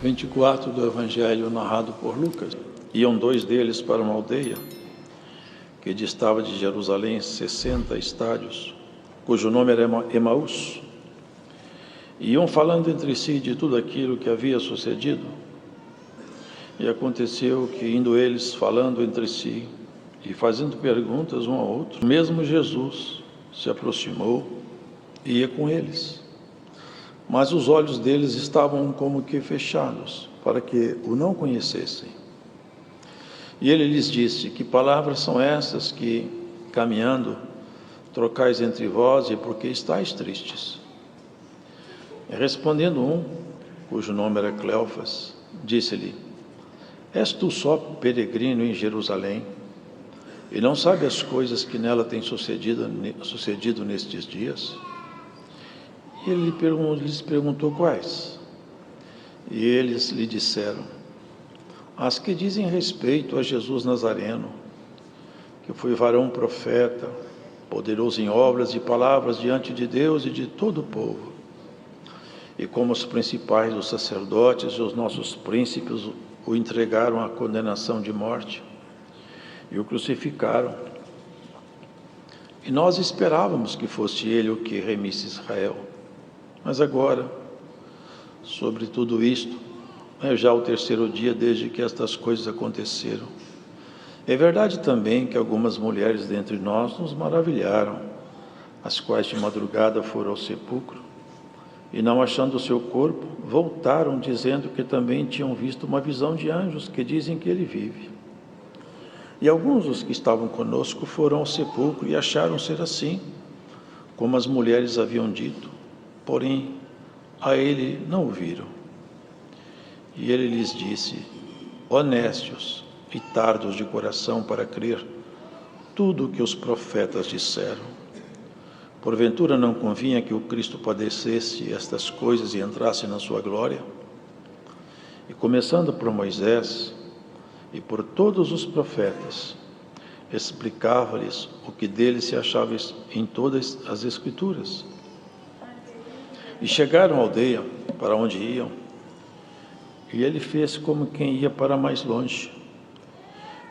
24 do Evangelho narrado por Lucas. Iam dois deles para uma aldeia que distava de Jerusalém 60 estádios, cujo nome era Emaús. Iam falando entre si de tudo aquilo que havia sucedido. E aconteceu que, indo eles falando entre si e fazendo perguntas um ao outro, mesmo Jesus se aproximou e ia com eles. Mas os olhos deles estavam como que fechados, para que o não conhecessem. E ele lhes disse: que palavras são essas que, caminhando, trocais entre vós, e por que estáis tristes? E respondendo um, cujo nome era Cleofas, disse-lhe: és tu só peregrino em Jerusalém, e não sabe as coisas que nela têm sucedido nestes dias? E ele lhes perguntou quais. E eles lhe disseram: as que dizem respeito a Jesus Nazareno, que foi varão profeta, poderoso em obras e palavras diante de Deus e de todo o povo. E como os principais dos sacerdotes e os nossos príncipes o entregaram à condenação de morte e o crucificaram. E nós esperávamos que fosse ele o que remisse Israel. Mas agora, sobre tudo isto, é já o terceiro dia desde que estas coisas aconteceram. É verdade também que algumas mulheres dentre nós nos maravilharam, as quais de madrugada foram ao sepulcro, e não achando o seu corpo, voltaram dizendo que também tinham visto uma visão de anjos que dizem que ele vive. E alguns dos que estavam conosco foram ao sepulcro e acharam ser assim, como as mulheres haviam dito, porém a ele não o viram. E ele lhes disse: honestos e tardos de coração para crer tudo o que os profetas disseram. Porventura não convinha que o Cristo padecesse estas coisas e entrasse na sua glória? E começando por Moisés e por todos os profetas, explicava-lhes o que dele se achava em todas as Escrituras. E chegaram à aldeia para onde iam, e ele fez como quem ia para mais longe.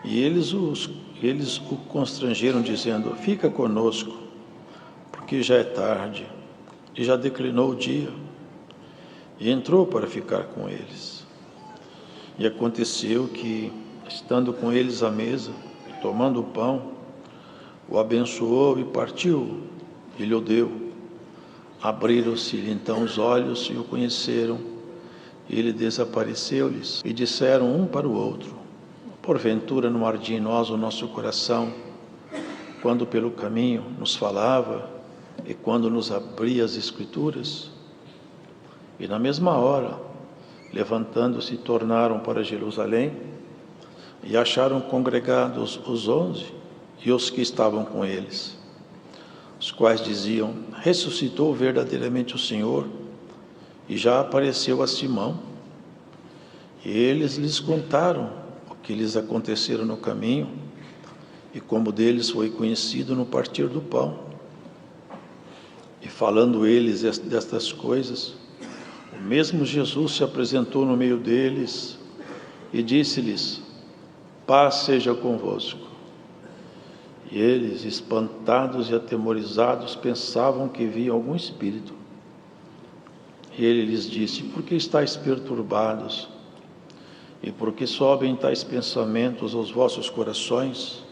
E eles o constrangeram, dizendo: fica conosco, porque já é tarde, e já declinou o dia. E entrou para ficar com eles. E aconteceu que, estando com eles à mesa, tomando o pão, o abençoou e partiu, e lhe o deu. Abriram-se-lhe então os olhos e o conheceram. Ele desapareceu-lhes e disseram um para o outro: porventura não ardia em nós o nosso coração, quando pelo caminho nos falava e quando nos abria as Escrituras? E na mesma hora, levantando-se, tornaram para Jerusalém e acharam congregados os 11 e os que estavam com eles, os quais diziam: ressuscitou verdadeiramente o Senhor e já apareceu a Simão. E eles lhes contaram o que lhes acontecera no caminho e como deles foi conhecido no partir do pão. E falando eles destas coisas, o mesmo Jesus se apresentou no meio deles e disse-lhes: paz seja convosco. E eles, espantados e atemorizados, pensavam que viam algum espírito. E ele lhes disse: por que estáis perturbados? E por que sobem tais pensamentos aos vossos corações?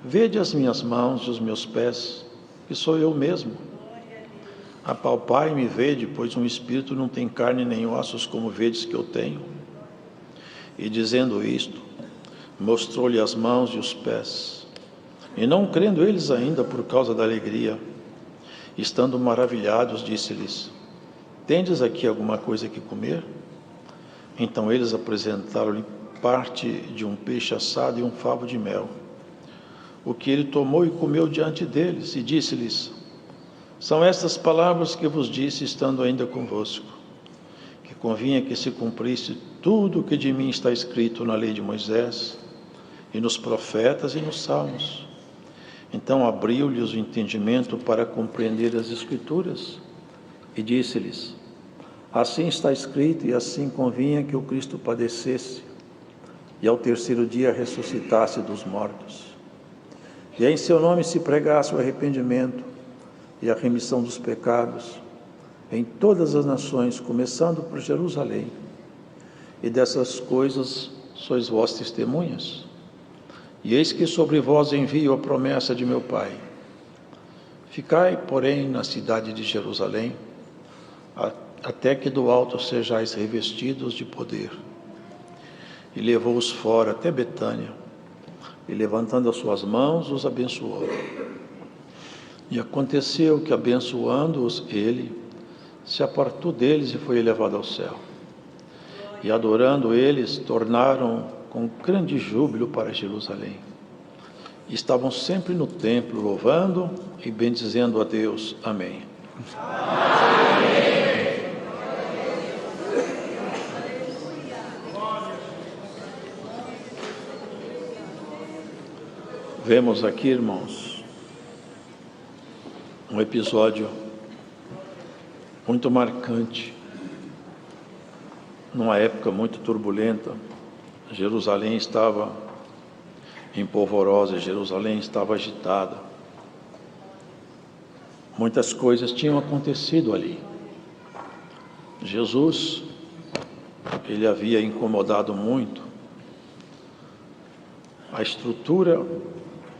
Vede as minhas mãos e os meus pés, que sou eu mesmo. Apalpai-me e vede, pois um espírito não tem carne nem ossos, como vedes que eu tenho. E dizendo isto, mostrou-lhe as mãos e os pés. E não crendo eles ainda por causa da alegria, estando maravilhados, disse-lhes: tendes aqui alguma coisa que comer? Então eles apresentaram-lhe parte de um peixe assado e um favo de mel, o que ele tomou e comeu diante deles, e disse-lhes: são estas palavras que vos disse estando ainda convosco, que convinha que se cumprisse tudo o que de mim está escrito na lei de Moisés, e nos profetas e nos salmos. Então abriu-lhes o entendimento para compreender as Escrituras, e disse-lhes: Assim está escrito, e assim convinha que o Cristo padecesse, e ao terceiro dia ressuscitasse dos mortos. E em seu nome se pregasse o arrependimento e a remissão dos pecados em todas as nações, começando por Jerusalém. E dessas coisas sois vós testemunhas. E eis que sobre vós envio a promessa de meu Pai. Ficai, porém, na cidade de Jerusalém, até que do alto sejais revestidos de poder. E levou-os fora até Betânia, e levantando as suas mãos, os abençoou. E aconteceu que, abençoando-os ele, se apartou deles e foi elevado ao céu. E adorando eles, tornaram com grande júbilo para Jerusalém. E estavam sempre no templo, louvando e bendizendo a Deus. Amém. Vemos aqui, irmãos, um episódio muito marcante, numa época muito turbulenta. Jerusalém estava em polvorosa, Jerusalém estava agitada. Muitas coisas tinham acontecido ali. Jesus, ele havia incomodado muito a estrutura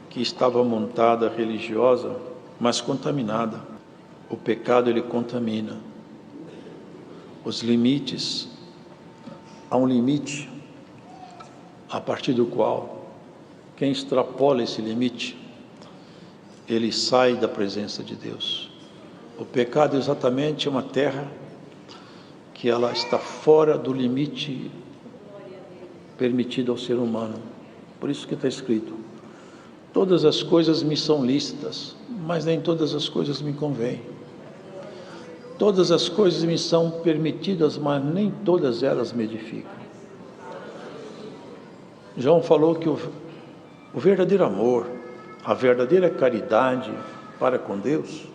que estava montada religiosa, mas contaminada. O pecado, ele contamina. Os limites, há um limite a partir do qual quem extrapola esse limite, ele sai da presença de Deus. O pecado exatamente é uma terra que ela está fora do limite permitido ao ser humano. Por isso que está escrito: todas as coisas me são lícitas, mas nem todas as coisas me convêm. Todas as coisas me são permitidas, mas nem todas elas me edificam. João falou que o verdadeiro amor, a verdadeira caridade para com Deus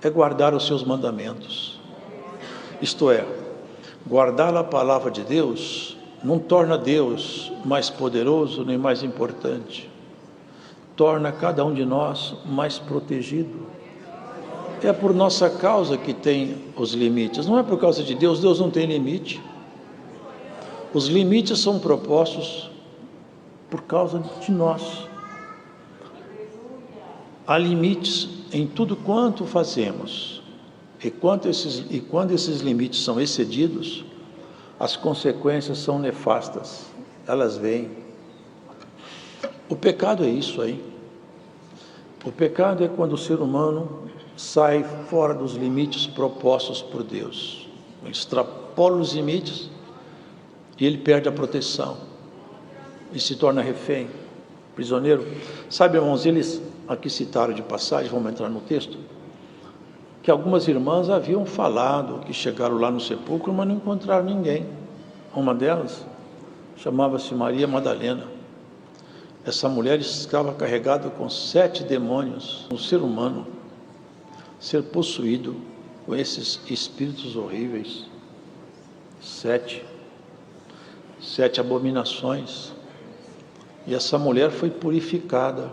é guardar os seus mandamentos. Isto é, guardar a palavra de Deus não torna Deus mais poderoso nem mais importante. Torna cada um de nós mais protegido. É por nossa causa que tem os limites, não é por causa de Deus. Deus não tem limite. Os limites são propostos por causa de nós. Há limites em tudo quanto fazemos, e quando esses limites são excedidos, as consequências são nefastas, elas vêm. O pecado é isso aí. O pecado é quando o ser humano sai fora dos limites propostos por Deus. Ele extrapola os limites e ele perde a proteção e se torna refém, prisioneiro. Sabe, irmãos, eles aqui citaram de passagem, vamos entrar no texto, que algumas irmãs haviam falado que chegaram lá no sepulcro, mas não encontraram ninguém. Uma delas chamava-se Maria Madalena. Essa mulher estava carregada com 7 demônios. Um ser humano ser possuído com esses espíritos horríveis. 7 abominações. E essa mulher foi purificada.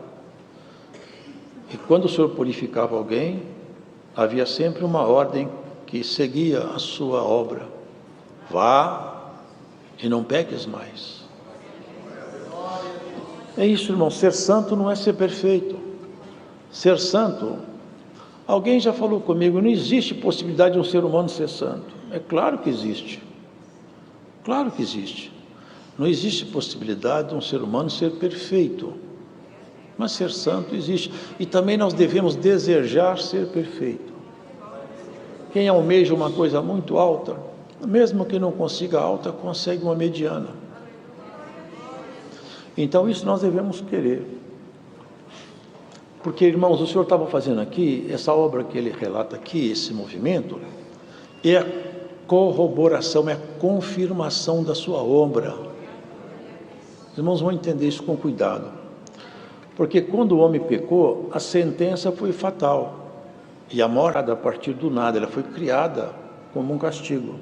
E quando o Senhor purificava alguém, havia sempre uma ordem que seguia a sua obra: vá e não peques mais. É isso, irmão. Ser santo não é ser perfeito. Ser santo, alguém já falou comigo, não existe possibilidade de um ser humano ser santo. É claro que existe. Claro que existe. Não existe possibilidade de um ser humano ser perfeito. Mas ser santo existe. E também nós devemos desejar ser perfeito. Quem almeja uma coisa muito alta, mesmo que não consiga alta, consegue uma mediana. Então isso nós devemos querer. Porque, irmãos, o Senhor estava fazendo aqui, essa obra que ele relata aqui, esse movimento, é a corroboração, é a confirmação da sua obra. Os irmãos vão entender isso com cuidado. Porque quando o homem pecou, a sentença foi fatal. E a morte, a partir do nada, ela foi criada como um castigo.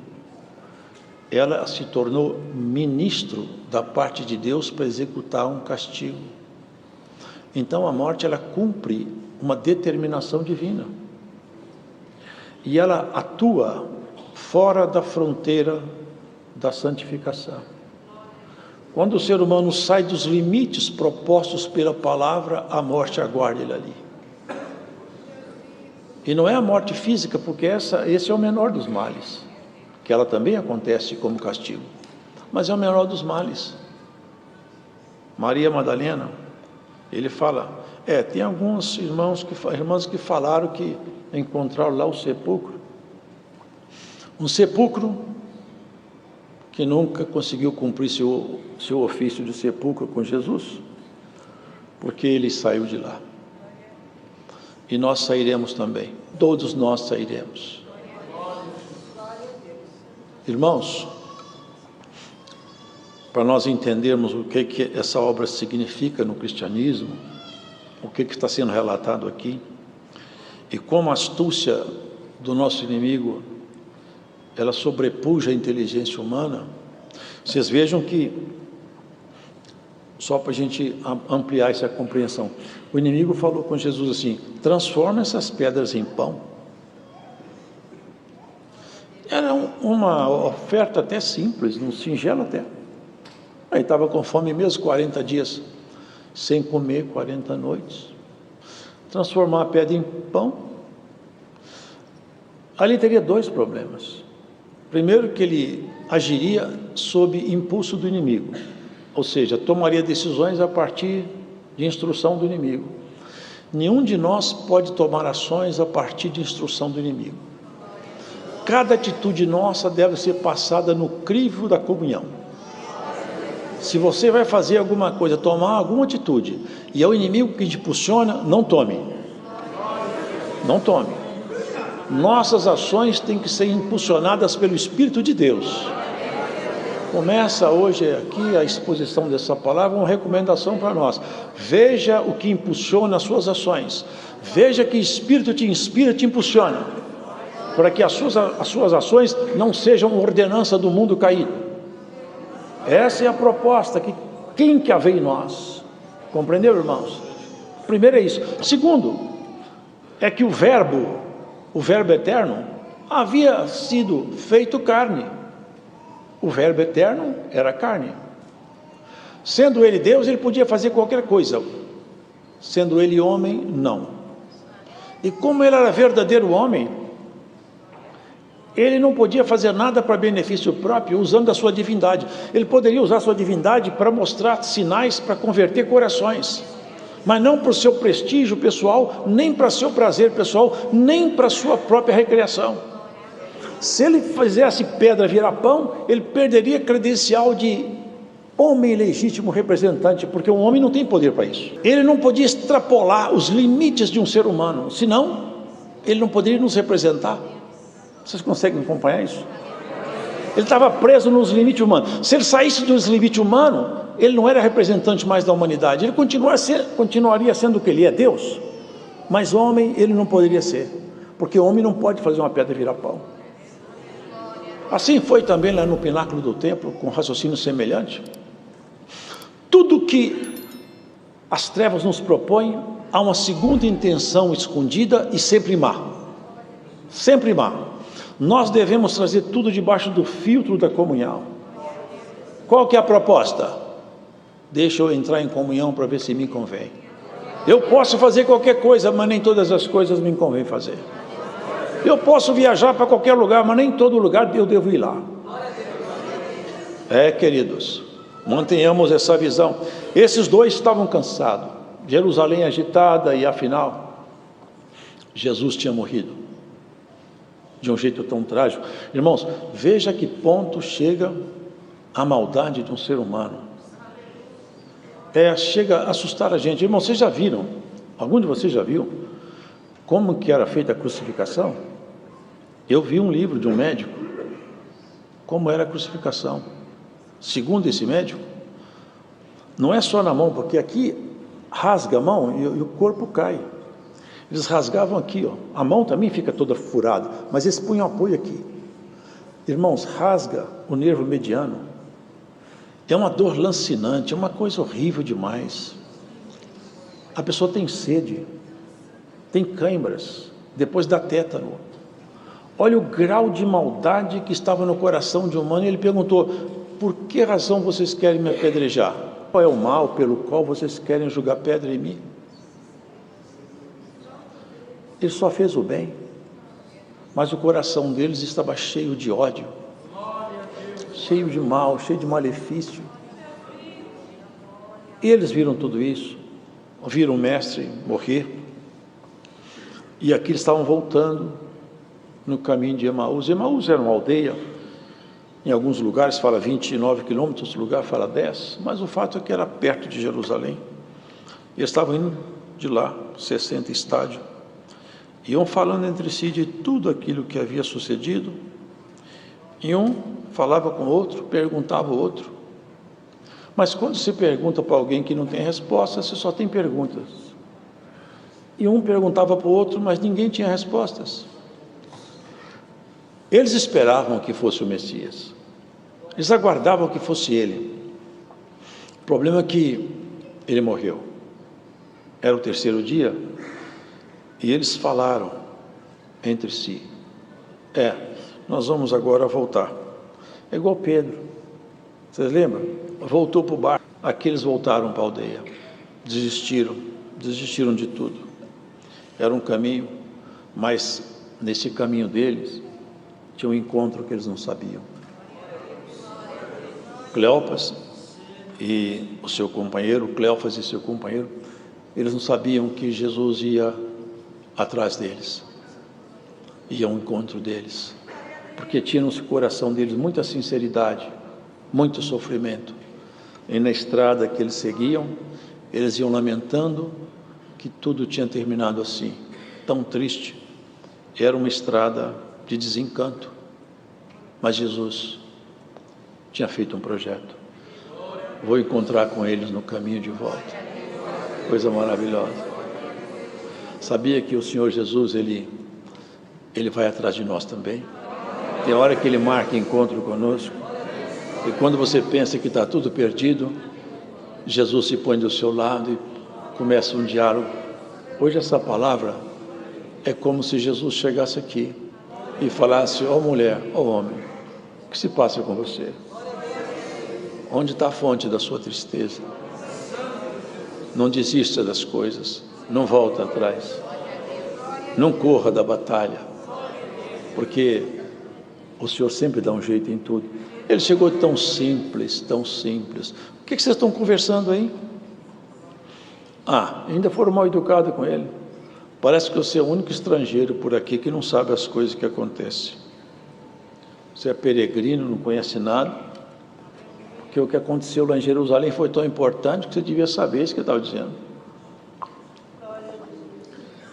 Ela se tornou ministro da parte de Deus para executar um castigo. Então a morte, ela cumpre uma determinação divina. E ela atua fora da fronteira da santificação. Quando o ser humano sai dos limites propostos pela palavra, a morte aguarda ele ali. E não é a morte física, porque esse é o menor dos males, que ela também acontece como castigo, mas é o menor dos males. Maria Madalena, ele fala, tem alguns irmãs que falaram que encontraram lá o sepulcro, um sepulcro que nunca conseguiu cumprir seu ofício de sepulcro com Jesus, porque ele saiu de lá. E nós sairemos também, todos nós sairemos. Irmãos, para nós entendermos o que essa obra significa no cristianismo, o que está sendo relatado aqui, e como a astúcia do nosso inimigo, ela sobrepuja a inteligência humana, vocês vejam que, só para a gente ampliar essa compreensão, o inimigo falou com Jesus assim, transforma essas pedras em pão. Era uma oferta até simples, um singelo até. Aí estava com fome mesmo, 40 dias sem comer, 40 noites. Transformar a pedra em pão. Ali teria dois problemas. Primeiro, que ele agiria sob impulso do inimigo, ou seja, tomaria decisões a partir de instrução do inimigo. Nenhum de nós pode tomar ações a partir de instrução do inimigo. Cada atitude nossa deve ser passada no crivo da comunhão. Se você vai fazer alguma coisa, tomar alguma atitude, e é o inimigo que te impulsiona, não tome. Não tome. Nossas ações têm que ser impulsionadas pelo Espírito de Deus. Começa hoje aqui a exposição dessa palavra, uma recomendação para nós. Veja o que impulsiona as suas ações. Veja que Espírito te inspira, te impulsiona, para que as suas ações não sejam ordenança do mundo caído. Essa é a proposta que quem quer ver em nós. Compreendeu, irmãos? Primeiro é isso. Segundo, é que o verbo eterno, havia sido feito carne. O verbo eterno era carne. Sendo ele Deus, ele podia fazer qualquer coisa. Sendo ele homem, não. E como ele era verdadeiro homem, ele não podia fazer nada para benefício próprio, usando a sua divindade. Ele poderia usar a sua divindade para mostrar sinais, para converter corações, mas não para o seu prestígio pessoal, nem para seu prazer pessoal, nem para a sua própria recreação. Se ele fizesse pedra virar pão, ele perderia credencial de homem legítimo representante, porque um homem não tem poder para isso. Ele não podia extrapolar os limites de um ser humano, senão ele não poderia nos representar. Vocês conseguem acompanhar isso? Ele estava preso nos limites humanos. Se ele saísse dos limites humanos, ele não era representante mais da humanidade. Ele continuaria sendo o que ele é, Deus. Mas homem ele não poderia ser, porque o homem não pode fazer uma pedra virar pão. Assim foi também lá no pináculo do templo, com raciocínio semelhante. Tudo que as trevas nos propõem, há uma segunda intenção escondida e sempre má. Sempre má. Nós devemos trazer tudo debaixo do filtro da comunhão. Qual que é a proposta? Deixa eu entrar em comunhão para ver se me convém. Eu posso fazer qualquer coisa, mas nem todas as coisas me convém fazer. Eu posso viajar para qualquer lugar, mas nem todo lugar eu devo ir lá. Queridos, mantenhamos essa visão. Esses dois estavam cansados. Jerusalém agitada e afinal, Jesus tinha morrido. De um jeito tão trágico. Irmãos, veja a que ponto chega a maldade de um ser humano. Chega a assustar a gente. Irmãos, vocês já viram? Algum de vocês já viu como que era feita a crucificação? Eu vi um livro de um médico, como era a crucificação. Segundo esse médico, não é só na mão, porque aqui rasga a mão e o corpo cai. Eles rasgavam aqui, ó. A mão também fica toda furada, mas eles punham apoio aqui. Irmãos, rasga o nervo mediano. É uma dor lancinante, é uma coisa horrível demais. A pessoa tem sede, tem câimbras, depois dá tétano. Olha o grau de maldade que estava no coração de um humano. E ele perguntou: por que razão vocês querem me apedrejar? Qual é o mal pelo qual vocês querem jogar pedra em mim? Ele só fez o bem, mas o coração deles estava cheio de ódio, cheio de mal, cheio de malefício. E eles viram tudo isso, viram o mestre morrer, e aqui eles estavam voltando no caminho de Emaús. Emaús era uma aldeia, em alguns lugares fala 29 quilômetros, em outro lugar fala 10, mas o fato é que era perto de Jerusalém. Eles estavam indo de lá, 60 estádios, iam falando entre si de tudo aquilo que havia sucedido, e um falava com o outro, perguntava o outro. Mas quando se pergunta para alguém que não tem resposta, você só tem perguntas. E um perguntava para o outro, mas ninguém tinha respostas. Eles esperavam que fosse o Messias, eles aguardavam que fosse ele. O problema é que ele morreu, era o terceiro dia, e eles falaram entre si: nós vamos agora voltar. É igual Pedro, vocês lembram? Voltou para o barco, aqueles voltaram para a aldeia, desistiram de tudo. Era um caminho, mas nesse caminho deles tinha um encontro que eles não sabiam. Cleofas e o seu companheiro, eles não sabiam que Jesus ia atrás deles, ia ao encontro deles, porque tinha no coração deles muita sinceridade, muito sofrimento. E na estrada que eles seguiam, eles iam lamentando que tudo tinha terminado assim, tão triste. Era uma estrada de desencanto, mas Jesus tinha feito um projeto. Vou encontrar com eles no caminho de volta. Coisa maravilhosa. Sabia que o Senhor Jesus, Ele vai atrás de nós também. Tem hora que Ele marca encontro conosco, e quando você pensa que está tudo perdido, Jesus se põe do seu lado e começa um diálogo. Hoje essa palavra é como se Jesus chegasse aqui e falasse: ó mulher, ó homem, o que se passa com você? Onde está a fonte da sua tristeza? Não desista das coisas, não volta atrás, não corra da batalha, porque o Senhor sempre dá um jeito em tudo. Ele chegou tão simples, tão simples. O que vocês estão conversando aí? Ainda foram mal educados com ele. Parece que você é o único estrangeiro por aqui que não sabe as coisas que acontecem. Você é peregrino, não conhece nada, porque o que aconteceu lá em Jerusalém foi tão importante que você devia saber isso que eu estava dizendo.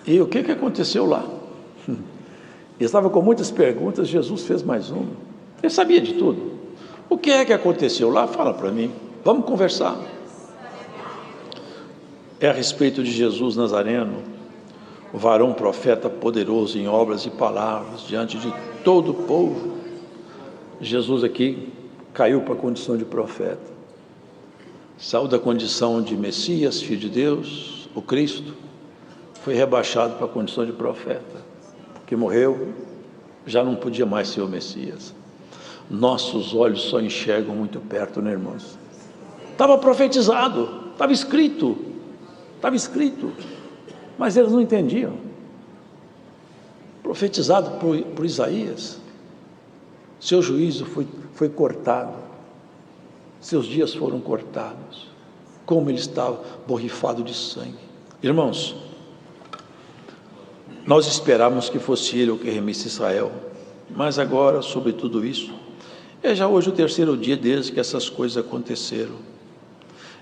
E o que aconteceu lá? Ele estava com muitas perguntas, Jesus fez mais uma. Ele sabia de tudo. O que aconteceu lá? Fala para mim, vamos conversar. É a respeito de Jesus Nazareno, o varão profeta poderoso em obras e palavras diante de todo o povo. Jesus aqui caiu para a condição de profeta, saiu da condição de Messias, Filho de Deus, o Cristo, foi rebaixado para a condição de profeta, porque morreu, já não podia mais ser o Messias. Nossos olhos só enxergam muito perto, né, irmãos? Estava profetizado, estava escrito, mas eles não entendiam. Profetizado por Isaías, seu juízo foi cortado, seus dias foram cortados, como ele estava borrifado de sangue. Irmãos, nós esperávamos que fosse ele o que remisse Israel, mas agora, sobre tudo isso, é já hoje o terceiro dia desde que essas coisas aconteceram.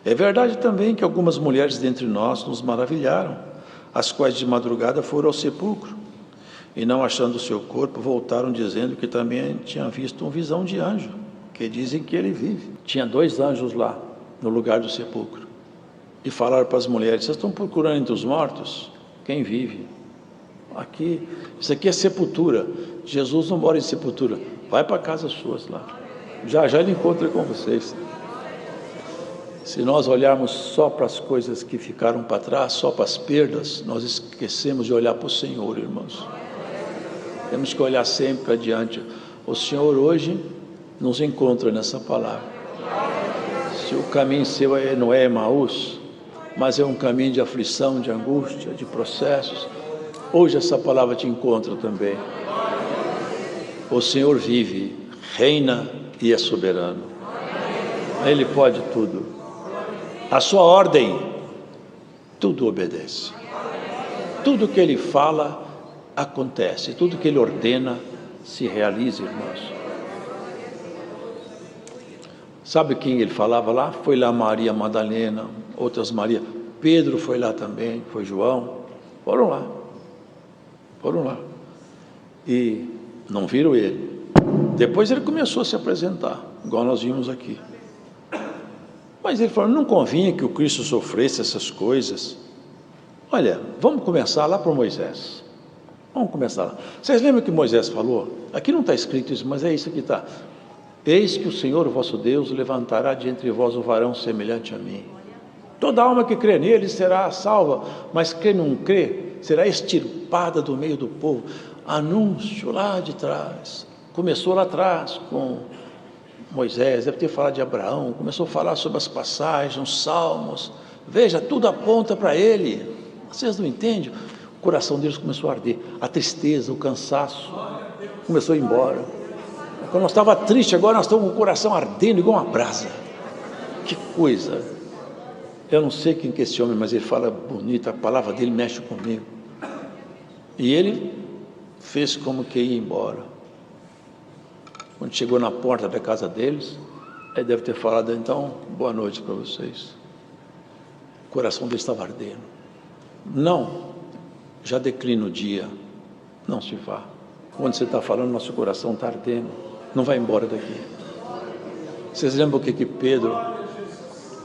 É verdade também que algumas mulheres dentre nós nos maravilharam, as quais de madrugada foram ao sepulcro, e não achando o seu corpo, voltaram dizendo que também tinham visto uma visão de anjo, que dizem que ele vive. Tinha 2 anjos lá, no lugar do sepulcro, e falaram para as mulheres: vocês estão procurando entre os mortos quem vive? aqui, isso aqui é sepultura. Jesus não mora em sepultura. Vai para casa suas lá. Já ele encontra com vocês. Se nós olharmos só para as coisas que ficaram para trás, só para as perdas, nós esquecemos de olhar para o Senhor, irmãos. Temos que olhar sempre adiante. O Senhor hoje nos encontra nessa palavra. Se o caminho seu não é Emaús, mas é um caminho de aflição, de angústia, de processos, hoje essa palavra te encontra também. O Senhor vive, reina e é soberano. Ele pode tudo. A sua ordem, tudo obedece. Tudo que Ele fala, acontece. Tudo que Ele ordena, se realiza, irmãos. Sabe quem Ele falava lá? Foi lá Maria Madalena, outras Maria. Pedro foi lá também, foi João. Foram lá. E não viram Ele. Depois Ele começou a se apresentar, igual nós vimos aqui. Mas Ele falou, não convinha que o Cristo sofresse essas coisas. Olha, vamos começar lá por Moisés. Vamos começar lá. Vocês lembram que Moisés falou? Aqui não está escrito isso, mas é isso que está. Eis que o Senhor, o vosso Deus, levantará de entre vós um varão semelhante a mim. Toda alma que crê nele será salva, mas quem não crê será extirpada do meio do povo. Anúncio lá de trás. Começou lá atrás com Moisés, deve ter falado de Abraão, começou a falar sobre as passagens, os salmos. Veja, tudo aponta para ele. Vocês não entendem? O coração deles começou a arder. A tristeza, o cansaço começou a ir embora. Quando nós estávamos tristes, agora nós estamos com o coração ardendo igual uma brasa. Que coisa! Eu não sei quem que é esse homem, mas ele fala bonito, a palavra dele mexe comigo. E ele fez como que ia embora. Quando chegou na porta da casa deles, ele deve ter falado, então, boa noite para vocês. O coração dele estava ardendo. Não, já declina o dia, não se vá. Quando você está falando, nosso coração está ardendo, não vai embora daqui. Vocês lembram o que Pedro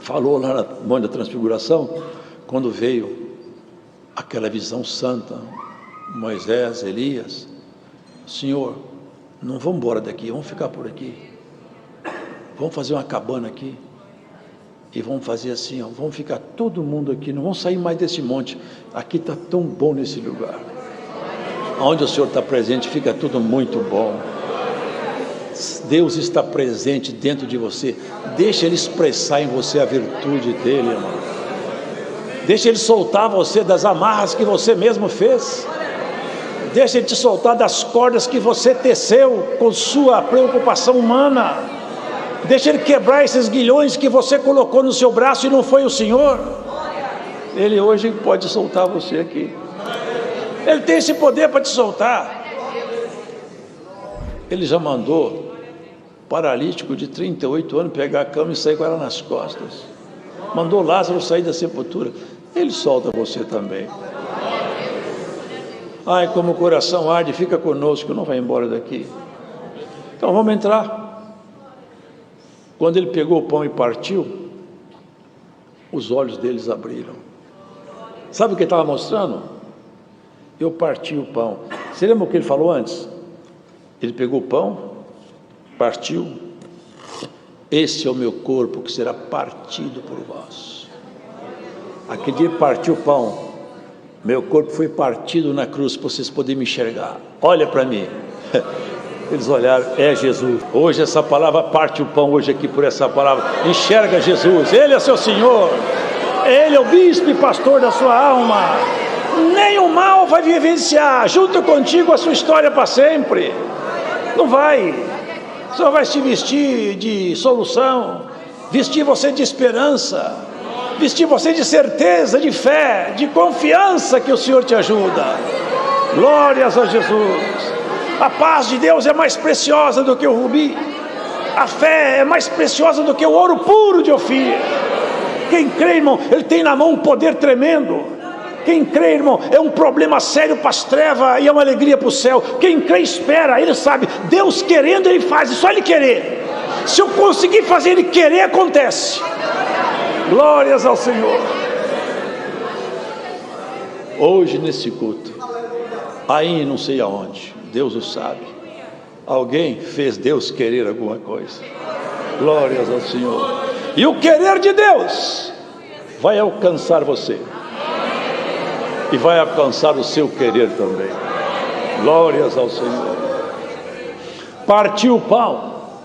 falou lá na Monte da Transfiguração? Quando veio aquela visão santa, Moisés, Elias, Senhor, não vamos embora daqui, vamos ficar por aqui, vamos fazer uma cabana aqui, e vamos fazer assim, ó, vamos ficar todo mundo aqui, não vamos sair mais desse monte, aqui está tão bom nesse lugar, onde o Senhor está presente, fica tudo muito bom. Deus está presente dentro de você, deixa Ele expressar em você a virtude dEle, irmão. Deixa Ele soltar você das amarras que você mesmo fez, deixa Ele te soltar das cordas que você teceu com sua preocupação humana, deixa Ele quebrar esses guilhões que você colocou no seu braço e não foi o Senhor. Ele hoje pode soltar você aqui, Ele tem esse poder para te soltar. Ele já mandou paralítico de 38 anos pegar a cama e sair com ela nas costas, mandou Lázaro sair da sepultura. Ele solta você também. Ai, como o coração arde, fica conosco, não vai embora daqui. Então vamos entrar. Quando ele pegou o pão e partiu, os olhos deles abriram. Sabe o que ele estava mostrando? Eu parti o pão. Você lembra o que ele falou antes? Ele pegou o pão, partiu. Esse é o meu corpo que será partido por vós. Aquele dia ele partiu o pão. Meu corpo foi partido na cruz para vocês poderem me enxergar. Olha para mim. Eles olharam, é Jesus. Hoje essa palavra parte o pão, hoje aqui por essa palavra. Enxerga Jesus, Ele é seu Senhor. Ele é o bispo e pastor da sua alma. Nem o mal vai vivenciar junto contigo a sua história para sempre. Não vai. Só vai te vestir de solução, vestir você de esperança, vestir você de certeza, de fé, de confiança que o Senhor te ajuda. Glórias a Jesus. A paz de Deus é mais preciosa do que o rubi. A fé é mais preciosa do que o ouro puro de Ofir. Quem crê, irmão, ele tem na mão um poder tremendo. Quem crê, irmão, é um problema sério para as trevas e é uma alegria para o céu. Quem crê espera, ele sabe, Deus querendo ele faz, é só ele querer. Se eu conseguir fazer ele querer, acontece. Glórias ao Senhor. Hoje nesse culto, aí não sei aonde, Deus o sabe. Alguém fez Deus querer alguma coisa. Glórias ao Senhor. E o querer de Deus vai alcançar você, e vai alcançar o seu querer também. Glórias ao Senhor. Partiu o pau,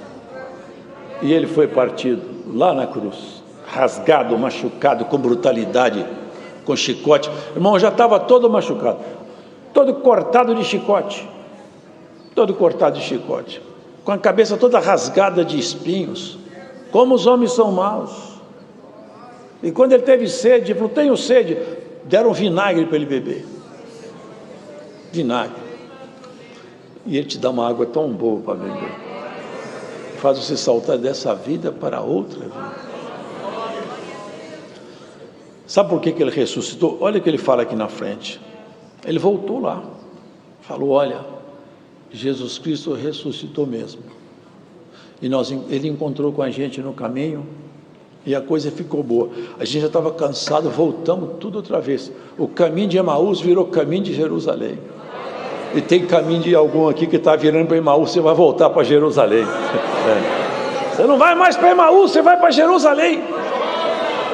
e ele foi partido lá na cruz, rasgado, machucado, com brutalidade, com chicote. Irmão, já estava todo machucado, todo cortado de chicote, com a cabeça toda rasgada de espinhos. Como os homens são maus. E quando ele teve sede, ele falou: tenho sede. Deram vinagre para ele beber, vinagre, e ele te dá uma água tão boa para beber, faz você saltar dessa vida para outra vida. Sabe por que ele ressuscitou? Olha o que ele fala aqui na frente. Ele voltou lá, falou: olha, Jesus Cristo ressuscitou mesmo, e ele encontrou com a gente no caminho, e a coisa ficou boa. A gente já estava cansado, voltamos tudo outra vez. O caminho de Emaús virou caminho de Jerusalém. E tem caminho de algum aqui que está virando para Emaús, você vai voltar para Jerusalém. Você não vai mais para Emaús, você vai para Jerusalém.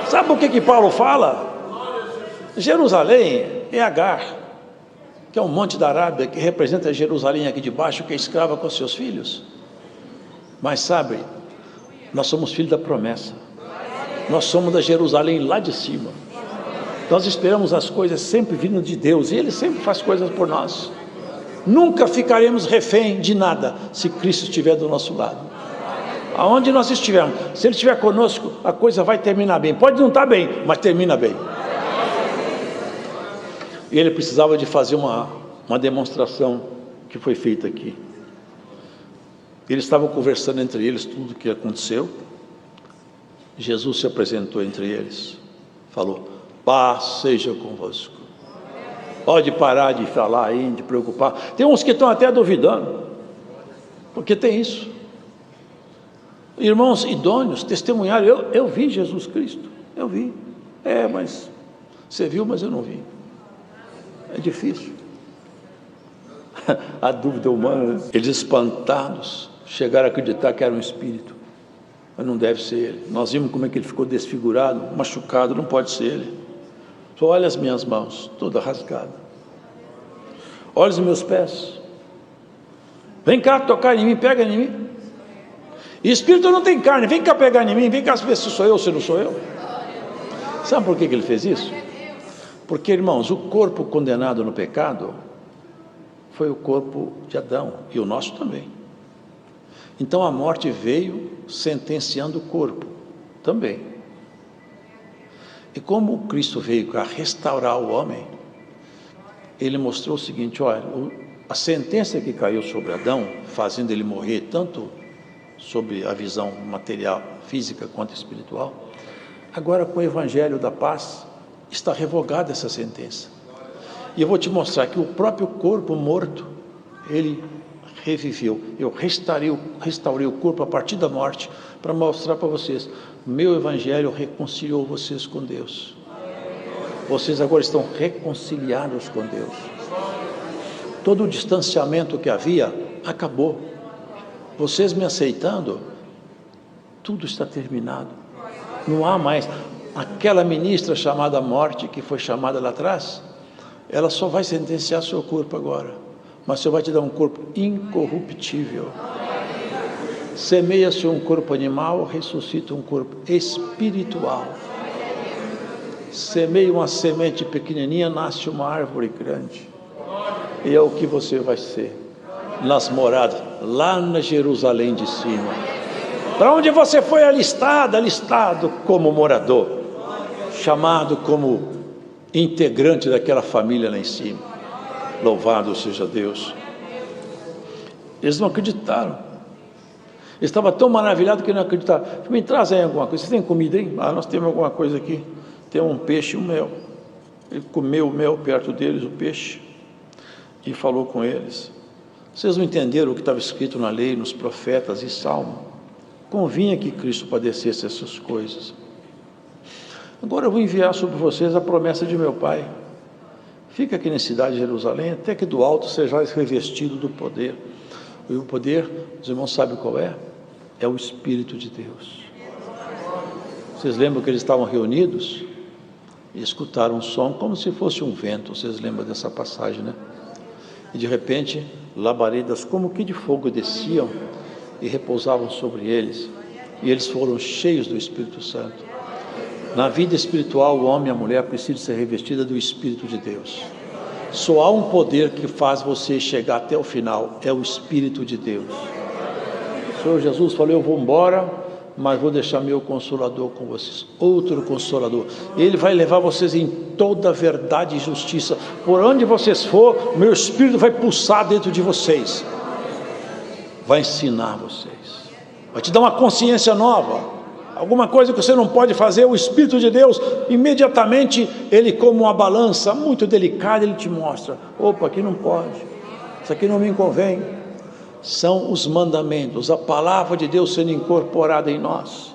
Sabe o que Paulo fala? Jerusalém é Agar, que é um monte da Arábia, que representa Jerusalém aqui de baixo, que é escrava com seus filhos. Mas sabe, nós somos filhos da promessa. Nós somos da Jerusalém lá de cima. Nós esperamos as coisas sempre vindo de Deus, e Ele sempre faz coisas por nós. Nunca ficaremos refém de nada, se Cristo estiver do nosso lado. Aonde nós estivermos, se Ele estiver conosco, a coisa vai terminar bem. Pode não estar bem, mas termina bem. E ele precisava de fazer uma demonstração que foi feita aqui. Eles estavam conversando entre eles tudo o que aconteceu. Jesus se apresentou entre eles, falou: paz seja convosco. Pode parar de falar aí, de preocupar. Tem uns que estão até duvidando, porque tem isso. Irmãos idôneos testemunharam: eu vi Jesus Cristo, eu vi. Mas você viu, mas eu não vi. É difícil. A dúvida humana. Eles, espantados, chegaram a acreditar que era um espírito, mas não deve ser ele. Nós vimos como é que ele ficou desfigurado, machucado. Não pode ser ele. Só olha as minhas mãos, toda rasgada. Olha os meus pés. Vem cá tocar em mim, pega em mim. E espírito não tem carne, vem cá pegar em mim, vem cá ver se sou eu, se não sou eu. Sabe por que ele fez isso? Porque, irmãos, o corpo condenado no pecado foi o corpo de Adão, e o nosso também. Então a morte veio sentenciando o corpo também. E como Cristo veio para restaurar o homem, ele mostrou o seguinte: olha, a sentença que caiu sobre Adão, fazendo ele morrer tanto sobre a visão material, física quanto espiritual, agora com o Evangelho da paz está revogada essa sentença. E eu vou te mostrar que o próprio corpo morto, ele reviveu. Eu restaurei o corpo a partir da morte, para mostrar para vocês: meu Evangelho reconciliou vocês com Deus. Vocês agora estão reconciliados com Deus. Todo o distanciamento que havia acabou. Vocês me aceitando, tudo está terminado. Não há mais aquela ministra chamada morte, que foi chamada lá atrás. Ela só vai sentenciar seu corpo agora, mas Senhor vai te dar um corpo incorruptível. Semeia-se um corpo animal, ressuscita um corpo espiritual. Semeia uma semente pequenininha, nasce uma árvore grande. E é o que você vai ser nas moradas, lá na Jerusalém de cima, para onde você foi alistado como morador, chamado como integrante daquela família lá em cima. Louvado seja Deus. Eles não acreditaram. Eles estavam tão maravilhados que não acreditaram. Me traz aí alguma coisa. Você tem comida aí? Nós temos alguma coisa aqui. Tem um peixe e um mel. Ele comeu o mel perto deles, o peixe, e falou com eles. Vocês não entenderam o que estava escrito na lei, nos profetas e Salmo? Convinha que Cristo padecesse essas coisas. Agora eu vou enviar sobre vocês a promessa de meu Pai. fica aqui na cidade de Jerusalém, até que do alto sejais revestido do poder. E o poder, os irmãos sabem qual é? É o Espírito de Deus. Vocês lembram que eles estavam reunidos e escutaram um som como se fosse um vento? Vocês lembram dessa passagem, né? E de repente, labaredas como que de fogo desciam e repousavam sobre eles. E eles foram cheios do Espírito Santo. Na vida espiritual, o homem e a mulher precisam ser revestidos do Espírito de Deus. Só há um poder que faz você chegar até o final, é o Espírito de Deus. O Senhor Jesus falou: eu vou embora, mas vou deixar meu Consolador com vocês, outro Consolador. Ele vai levar vocês em toda a verdade e justiça. Por onde vocês for, meu Espírito vai pulsar dentro de vocês, vai ensinar vocês, vai te dar uma consciência nova. Alguma coisa que você não pode fazer, o Espírito de Deus, imediatamente, ele como uma balança muito delicada, ele te mostra: opa, aqui não pode, isso aqui não me convém. São os mandamentos, a palavra de Deus sendo incorporada em nós.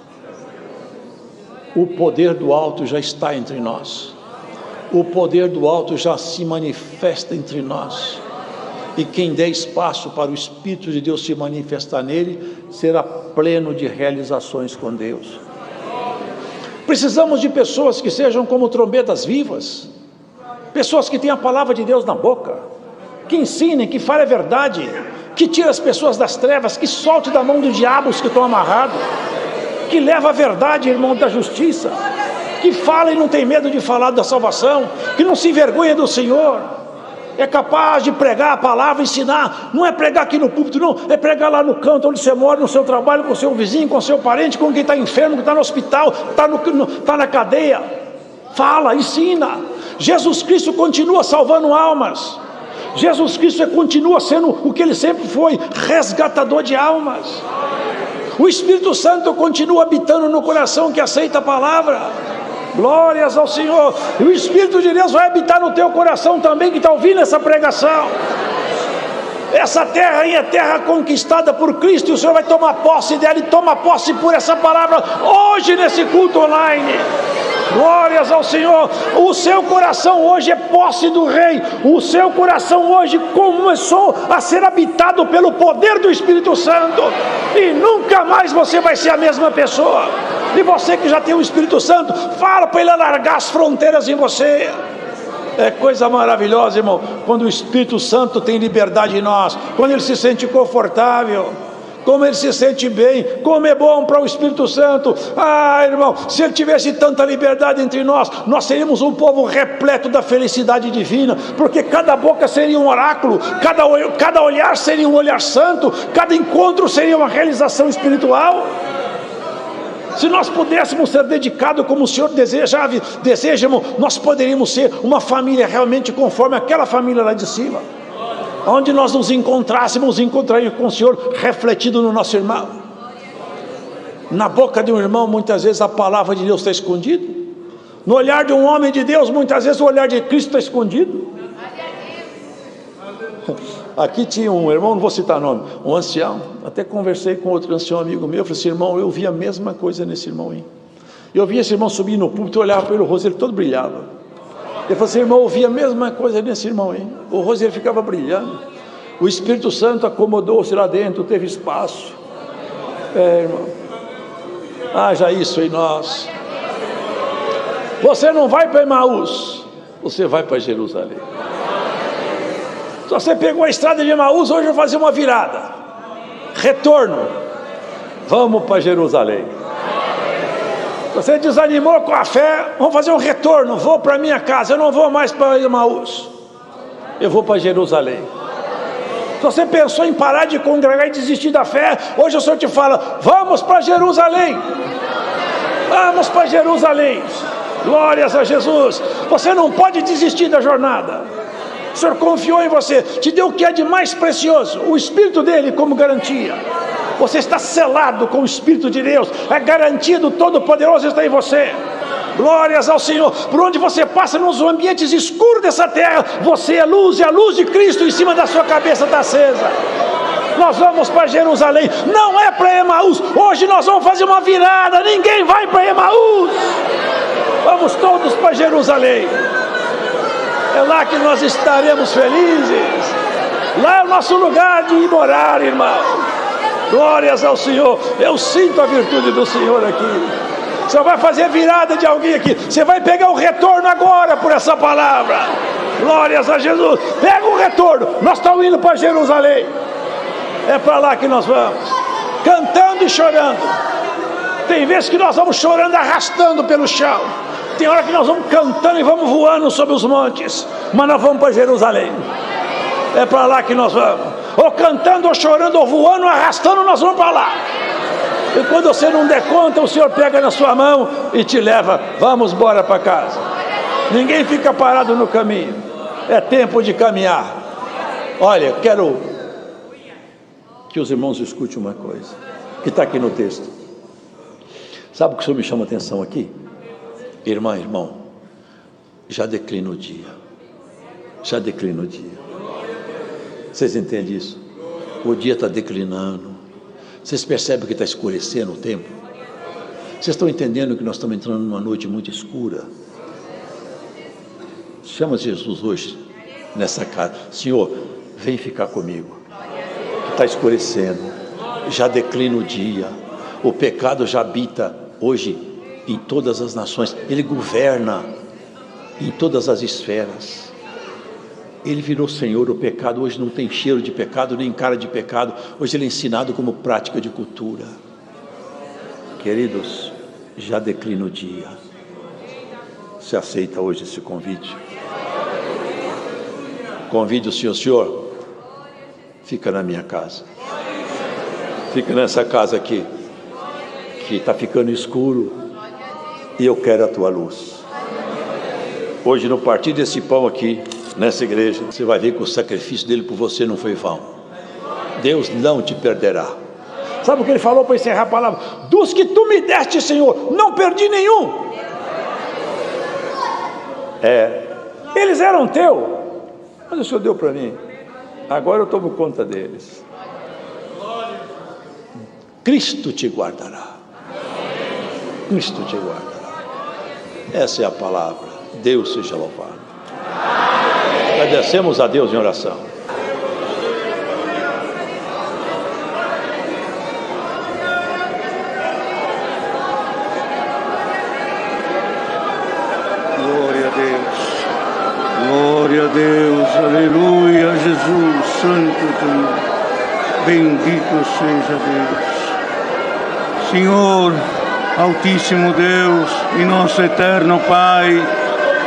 O poder do alto já está entre nós, o poder do alto já se manifesta entre nós, e quem der espaço para o Espírito de Deus se manifestar nele, será pleno de realizações com Deus. Precisamos de pessoas que sejam como trombetas vivas, pessoas que tenham a palavra de Deus na boca, que ensinem, que falem a verdade, que tire as pessoas das trevas, que solte da mão do diabo os que estão amarrados, que leva a verdade, irmão, da justiça, que fala e não tem medo de falar da salvação, que não se envergonha do Senhor, é capaz de pregar a palavra, ensinar. Não é pregar aqui no púlpito, não, é pregar lá no canto onde você mora, no seu trabalho, com o seu vizinho, com o seu parente, com quem está enfermo, que está no hospital, está na cadeia. Fala, ensina. Jesus Cristo continua salvando almas. Jesus Cristo continua sendo o que ele sempre foi, resgatador de almas. O Espírito Santo continua habitando no coração que aceita a palavra. Glórias ao Senhor. E o Espírito de Deus vai habitar no teu coração também, que está ouvindo essa pregação. Essa terra aí é terra conquistada por Cristo, e o Senhor vai tomar posse dela, e toma posse por essa palavra hoje nesse culto online. Glórias ao Senhor. O seu coração hoje é posse do Rei. O seu coração hoje começou a ser habitado pelo poder do Espírito Santo, e nunca mais você vai ser a mesma pessoa. E você que já tem o Espírito Santo, fala para ele alargar as fronteiras em você. É coisa maravilhosa, irmão, quando o Espírito Santo tem liberdade em nós, quando ele se sente confortável, como ele se sente bem, como é bom para o Espírito Santo. Ah, irmão, se ele tivesse tanta liberdade entre nós, nós seríamos um povo repleto da felicidade divina, porque cada boca seria um oráculo, cada olhar seria um olhar santo, cada encontro seria uma realização espiritual. Se nós pudéssemos ser dedicados como o Senhor deseja, irmão, nós poderíamos ser uma família realmente conforme aquela família lá de cima, onde nós nos encontrássemos com o Senhor refletido no nosso irmão. Na boca de um irmão, muitas vezes a palavra de Deus está escondida. No olhar de um homem de Deus, muitas vezes o olhar de Cristo está escondido. Aqui tinha um irmão, não vou citar nome, um ancião. Até conversei com outro ancião amigo meu, falei assim: irmão, eu vi a mesma coisa nesse irmão aí. Eu vi esse irmão subir no púlpito, eu olhava para ele, o rosto dele todo brilhava. Ele falou assim: irmão, eu vi a mesma coisa nesse irmão aí, o rosto dele ficava brilhando. O Espírito Santo acomodou-se lá dentro, teve espaço. Irmão, haja isso em nós. Você não vai para Emaús, você vai para Jerusalém. Se você pegou a estrada de Emaús, hoje eu vou fazer uma virada, retorno, vamos para Jerusalém. Se você desanimou com a fé, vamos fazer um retorno, vou para minha casa, eu não vou mais para Emaús, eu vou para Jerusalém. Se você pensou em parar de congregar e desistir da fé, hoje o Senhor te fala: vamos para Jerusalém, vamos para Jerusalém. Glórias a Jesus. Você não pode desistir da jornada. O Senhor confiou em você, te deu o que é de mais precioso, o Espírito dele como garantia. Você está selado com o Espírito de Deus, a garantia do Todo-Poderoso está em você. Glórias ao Senhor. Por onde você passa, nos ambientes escuros dessa terra, você é luz, e a luz de Cristo em cima da sua cabeça está acesa. Nós vamos para Jerusalém, não é para Emaús. Hoje nós vamos fazer uma virada, ninguém vai para Emaús, vamos todos para Jerusalém. É lá que nós estaremos felizes. Lá é o nosso lugar de ir morar, irmão. Glórias ao Senhor. Eu sinto a virtude do Senhor aqui. Você vai fazer virada de alguém aqui. Você vai pegar o retorno agora por essa palavra. Glórias a Jesus. Pega o retorno. Nós estamos indo para Jerusalém. É para lá que nós vamos. Cantando e chorando. Tem vezes que nós vamos chorando, arrastando pelo chão. Tem hora que nós vamos cantando e vamos voando sobre os montes. Mas nós vamos para Jerusalém. É para lá que nós vamos. Ou cantando, ou chorando, ou voando, ou arrastando, nós vamos para lá. E quando você não der conta, o Senhor pega na sua mão e te leva. Vamos embora para casa. Ninguém fica parado no caminho. É tempo de caminhar. Olha, quero que os irmãos escutem uma coisa que está aqui no texto. Sabe o que o Senhor me chama a atenção aqui? Irmã, irmão, já declina o dia. Já declina o dia. Vocês entendem isso? O dia está declinando. Vocês percebem que está escurecendo o tempo? Vocês estão entendendo que nós estamos entrando numa noite muito escura? Chama Jesus hoje nessa casa. Senhor, vem ficar comigo. Está escurecendo. Já declina o dia. O pecado já habita hoje em todas as nações. Ele governa em todas as esferas. Ele virou Senhor. O pecado hoje não tem cheiro de pecado, nem cara de pecado. Hoje ele é ensinado como prática de cultura. Queridos, já declina o dia. Você aceita hoje esse convite? Convide o Senhor, fica na minha casa. Fica nessa casa aqui, que está ficando escuro, e eu quero a tua luz. Hoje, no partir desse pão aqui, nessa igreja, você vai ver que o sacrifício dele por você não foi vão. Deus não te perderá. Sabe o que ele falou para encerrar a palavra? Dos que tu me deste, Senhor, não perdi nenhum. Eles eram teus, mas o Senhor deu para mim. Agora eu tomo conta deles. Cristo te guardará. Cristo te guardará. Essa é a palavra. Deus seja louvado. Agradecemos a Deus em oração. Glória a Deus. Glória a Deus. Aleluia. Jesus, Santo Deus. Bendito seja Deus. Senhor, Altíssimo Deus e nosso eterno Pai,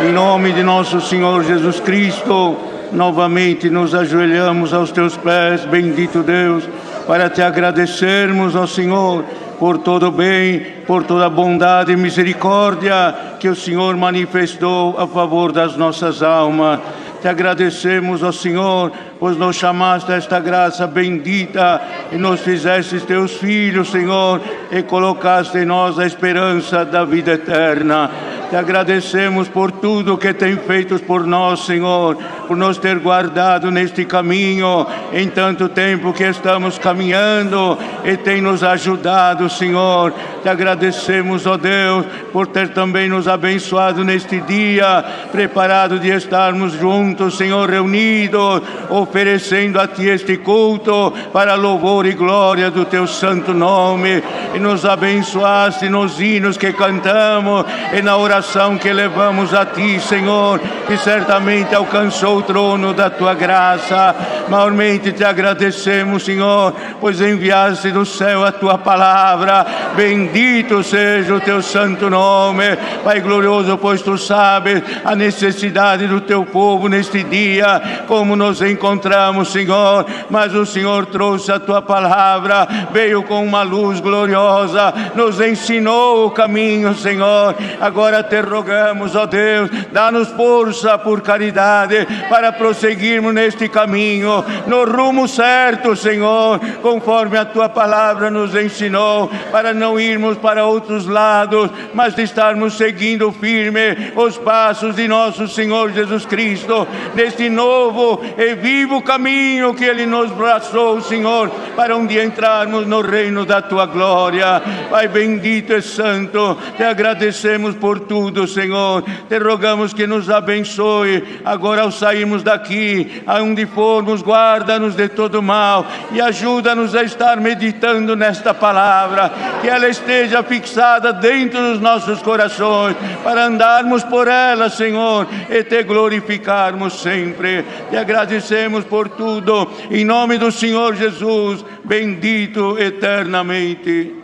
em nome de nosso Senhor Jesus Cristo, novamente nos ajoelhamos aos teus pés, bendito Deus, para te agradecermos, ó Senhor, por todo o bem, por toda a bondade e misericórdia que o Senhor manifestou a favor das nossas almas. Te agradecemos, ó Senhor, pois nos chamaste a esta graça bendita e nos fizeste teus filhos, Senhor, e colocaste em nós a esperança da vida eterna. Te agradecemos por tudo que tem feito por nós, Senhor, por nos ter guardado neste caminho, em tanto tempo que estamos caminhando, e tem nos ajudado, Senhor. Te agradecemos, ó Deus, por ter também nos abençoado neste dia, preparado de estarmos juntos, Senhor, reunidos, oferecendo a Ti este culto, para louvor e glória do Teu santo nome, e nos abençoaste nos hinos que cantamos, e na oração que levamos a Ti, Senhor, que certamente alcançou o trono da Tua graça. Maiormente Te agradecemos, Senhor, pois enviaste do céu a Tua palavra. Bendito seja o Teu santo nome, Pai glorioso, pois Tu sabes a necessidade do Teu povo neste dia, como nos encontramos, Senhor, mas o Senhor trouxe a Tua palavra, veio com uma luz gloriosa, nos ensinou o caminho, Senhor. Agora te rogamos, ó Deus, dá-nos força por caridade para prosseguirmos neste caminho, no rumo certo, Senhor, conforme a Tua palavra nos ensinou, para não irmos para outros lados, mas de estarmos seguindo firme os passos de nosso Senhor Jesus Cristo, neste novo e vivo caminho que Ele nos traçou, Senhor, para um dia entrarmos no reino da Tua glória. Pai bendito e santo, te agradecemos por tudo, Senhor. Te rogamos que nos abençoe agora ao sairmos daqui, aonde formos, guarda-nos de todo mal e ajuda-nos a estar meditando nesta palavra, que ela esteja fixada dentro dos nossos corações, para andarmos por ela, Senhor, e te glorificarmos sempre. Te agradecemos por tudo, em nome do Senhor Jesus, bendito eternamente.